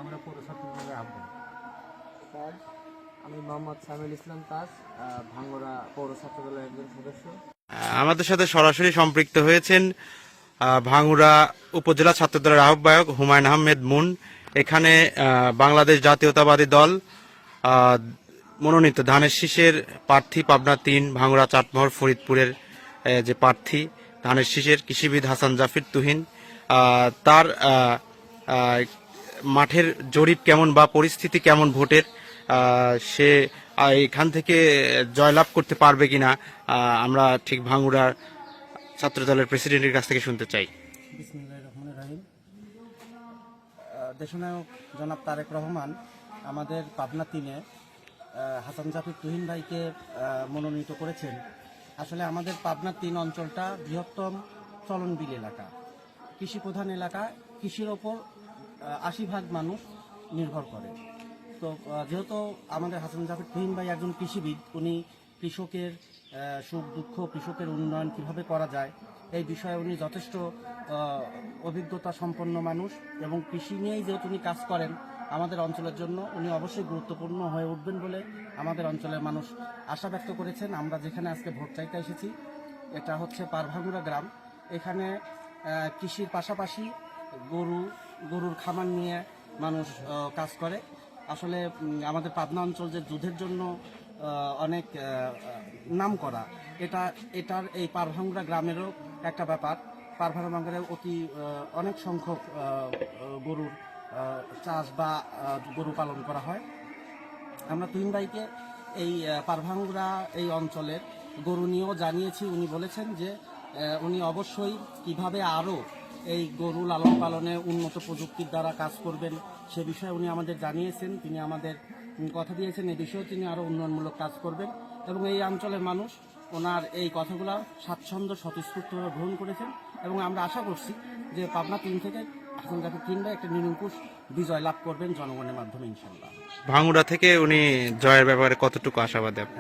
ভাঙড়া পৌর ছাত্র দলের আহ্বায়ক। তাজ, আমি মোহাম্মদ সামিউল ইসলাম তাজ, ভাঙ্গুড়া পৌর ছাত্র দলের একজন সদস্য। আমাদের সাথে সরাসরি সম্পৃক্ত হয়েছেন ভাঙ্গুড়া উপজেলা ছাত্র দলের আহ্বায়ক হুমায়ুন আহমেদ মুন। এখানে বাংলাদেশ জাতীয়তাবাদী দল মনোনীত ধানের শীষের প্রার্থী পাবনা ৩ ভাঙ্গুড়া চাটমোহর ফরিদপুরের যে প্রার্থী ধানের শীষের কৃষিবিদ হাসান জাফির তুহিন, তার মাঠের জরিপ কেমন বা পরিস্থিতি কেমন ভোটের, সে এখান থেকে জয়লাভ করতে পারবে কিনা আমরা ঠিক ভাঙ্গুড়ার ছাত্র দলের প্রেসিডেন্টের কাছ থেকে শুনতে চাই। বিসমিল্লাহির রহমানির রহিম। দেশনায়ক জনাব তারেক রহমান আমাদের পাবনা ৩-এ হাসান জাফির তুহিন ভাইকে মনোনীত করেছেন। আসলে আমাদের পাবনা ৩ অঞ্চলটা বৃহত্তম চলনবিল এলাকা, কৃষি প্রধান এলাকা। কৃষির ওপর ৮০% মানুষ নির্ভর করে। তো যেহেতু আমাদের হাসান জাফির তুহিন ভাই একজন কৃষিবিদ, উনি কৃষকের সুখ দুঃখ, কৃষকের উন্নয়ন কিভাবে করা যায় এই বিষয়ে উনি যথেষ্ট অভিজ্ঞতা সম্পন্ন মানুষ, এবং কৃষি নিয়েই যেহেতু উনি কাজ করেন আমাদের অঞ্চলের জন্য উনি অবশ্যই গুরুত্বপূর্ণ হয়ে উঠবেন বলে আমাদের অঞ্চলের মানুষ আশা ব্যক্ত করেছেন। আমরা যেখানে আজকে ভোট চাইতে এসেছি এটা হচ্ছে পারভাঙ্গুড়া গ্রাম। এখানে কৃষির পাশাপাশি গরুর খামার নিয়ে মানুষ কাজ করে। আসলে আমাদের পাবনা অঞ্চল যে দুধের জন্য অনেক নাম করা, এটার এই পারভাঙ্গুড়া গ্রামেরও একটা ব্যাপার। পারভাঙ্গুড়া অনেক সংখ্যক গরুর চাষ বা গরু পালন করা হয়। আমরা তুহিন ভাইকে এই পারভাঙ্গুড়া এই অঞ্চলের গরু নিয়েও জানিয়েছি। উনি বলেছেন যে উনি অবশ্যই কিভাবে আরও এই গরু লালন পালনে উন্নত প্রযুক্তির দ্বারা কাজ করবেন সে বিষয়ে উনি আমাদের জানিয়েছেন। তিনি আমাদের কথা দিয়েছেন এই বিষয়েও তিনি আরও উন্নয়নমূলক কাজ করবেন, এবং এই অঞ্চলের মানুষ ওনার এই কথাগুলো স্বাচ্ছন্দ্য স্বতঃস্ফূর্তভাবে গ্রহণ করেছেন। এবং আমরা আশা করছি যে পাবনা ৩ থেকে হাসান জাফির তুহিন ভাই একটা নিরঙ্কুশ বিজয় লাভ করবেন জনগণের মাধ্যমে ইনশাল্লাহ। ভাঙ্গুড়া থেকে উনি জয়ের ব্যাপারে কতটুকু আশাবাদী আপনি?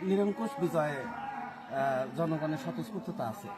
নিরঙ্কুশ বিজয়ে জনগণের স্বতঃস্ফূর্ততা আছে।